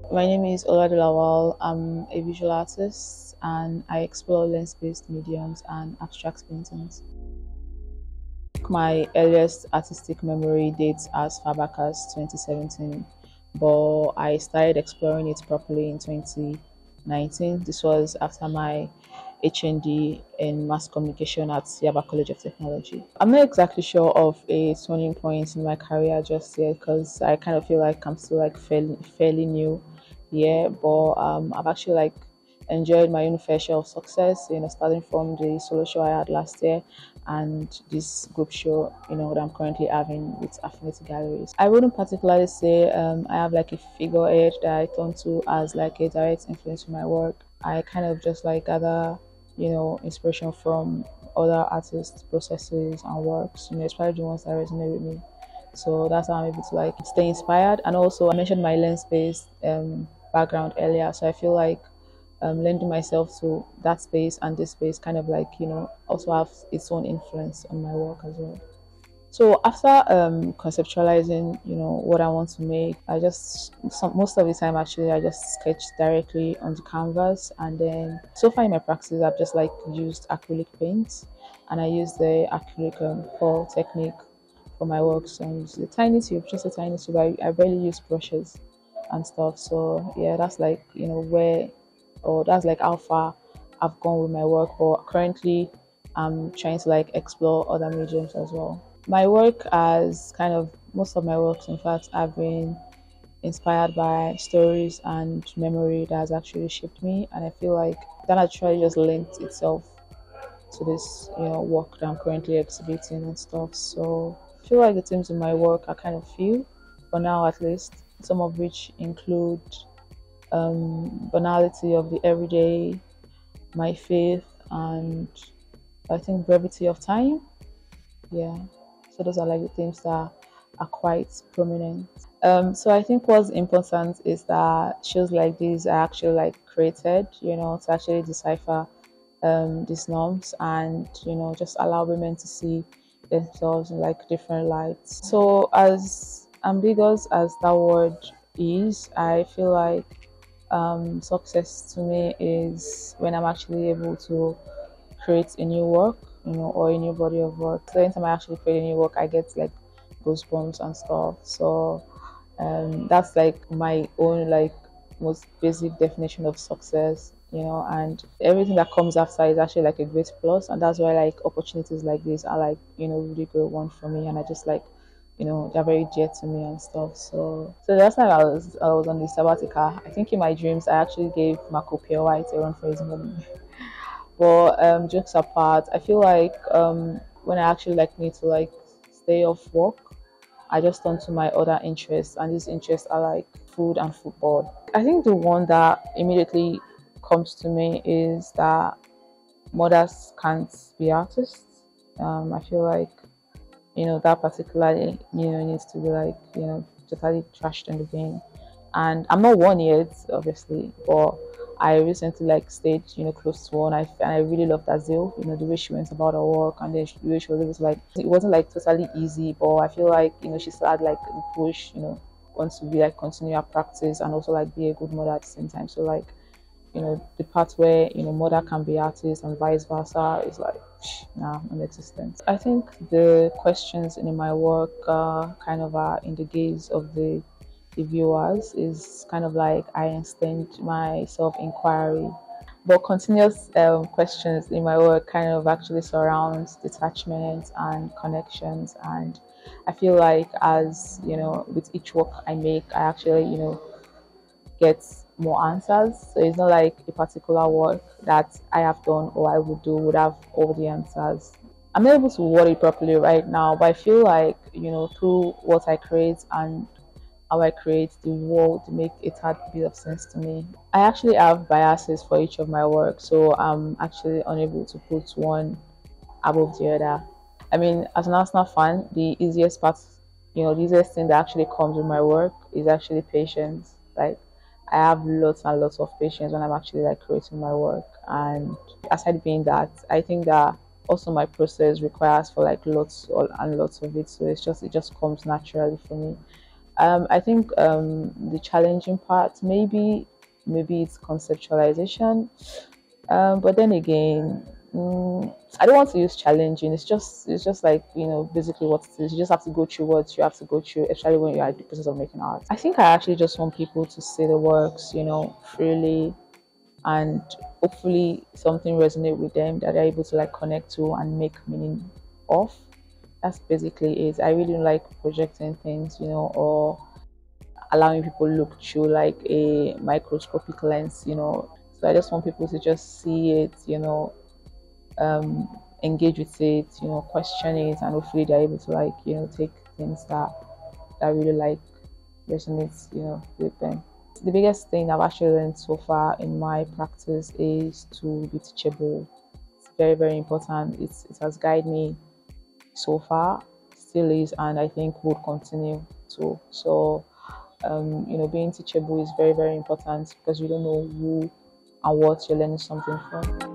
My name is Lawal. I'm a visual artist and I explore lens-based mediums and abstract paintings. My earliest artistic memory dates as far back as 2017, but I started exploring it properly in 2019. This was after my HND in mass communication at Yaba College of Technology. I'm not exactly sure of a turning point in my career just yet because I kind of feel like I'm still like fairly new here, but I've actually like enjoyed my own fair share of success, starting from the solo show I had last year and this group show, that I'm currently having with Affinity Galleries. I wouldn't particularly say I have like a figurehead that I turn to as like a direct influence in my work. I kind of just like gather, inspiration from other artists' processes and works, especially the ones that resonate with me. So that's how I'm able to like stay inspired. And also, I mentioned my lens-based background earlier, so I feel like lending myself to that space and this space kind of like also have its own influence on my work as well. So after conceptualizing what I want to make, most of the time actually I just sketch directly on the canvas, and then so far in my practice I've just like used acrylic paint, and I use the acrylic pour technique for my works, and it's a tiny tube, just a tiny tube. I barely use brushes and stuff. So yeah, that's like where, or that's like how far I've gone with my work. But currently, I'm trying to like explore other mediums as well. My work as kind of most of my works, in fact, have been inspired by stories and memory that has actually shaped me, and I feel like that actually just linked itself to this work that I'm currently exhibiting and stuff. So I feel like the themes in my work are kind of few for now, at least, some of which include banality of the everyday, my faith, and I think brevity of time. Yeah, so those are like the themes that are quite prominent. So I think what's important is that shows like these are actually like created, to actually decipher these norms, and just allow women to see themselves in like different lights. So as ambiguous as that word is, I feel like success to me is when I'm actually able to create a new work, or a new body of work. So anytime I actually create a new work, I get like goosebumps and stuff. So that's like my own like most basic definition of success, and everything that comes after is actually like a great plus, and that's why like opportunities like this are like really great one for me, and I just like they're very dear to me and stuff. So the last time I was on the sabbatical, I think in my dreams I actually gave Marco Pure White a run for his money. But jokes apart, I feel like when I actually like need to like stay off work, I just turn to my other interests, and these interests are like food and football. I think the one that immediately comes to me is that mothers can't be artists. I feel like that particularly needs to be like totally trashed in the bin. And I'm not one yet, obviously, but I recently like stayed close to one. And I really loved Azil, the way she went about her work, and then the way she was able to like, it wasn't like totally easy, but I feel like she still had like a push, wants to be like continue her practice and also like be a good mother at the same time. So like the part where mother can be artist and vice versa is like nah, non-existent. I think the questions in my work kind of are in the gaze of the viewers, is kind of like I instinct my self-inquiry, but continuous questions in my work kind of actually surrounds detachment and connections. And I feel like as with each work I make, I actually get more answers. So it's not like a particular work that I have done or I would do would have all the answers. I'm not able to word it properly right now, but I feel like through what I create and how I create the world make a tad bit of sense to me. I actually have biases for each of my work, so I'm actually unable to put one above the other. I mean, as an Arsenal fan, the easiest part, the easiest thing that actually comes with my work is actually patience. Like, I have lots and lots of patience when I'm actually like creating my work. And aside being that, I think that also my process requires for like lots and lots of it. So it just comes naturally for me. I think the challenging part, maybe it's conceptualization. But then again, I don't want to use challenging. It's just like, basically what it is. You just have to go through what you have to go through, especially when you're at the process of making art. I think I actually just want people to see the works, freely, and hopefully something resonate with them that they're able to like connect to and make meaning of. That's basically it. I really don't like projecting things, or allowing people look through like a microscopic lens. So I just want people to just see it, um, engage with it, question it, and hopefully they're able to like, take things that really like resonates, with them. The biggest thing I've actually learned so far in my practice is to be teachable. It's very, very important. It has guided me so far, still is, and I think would continue to. So, being teachable is very, very important because you don't know who and what you're learning something from.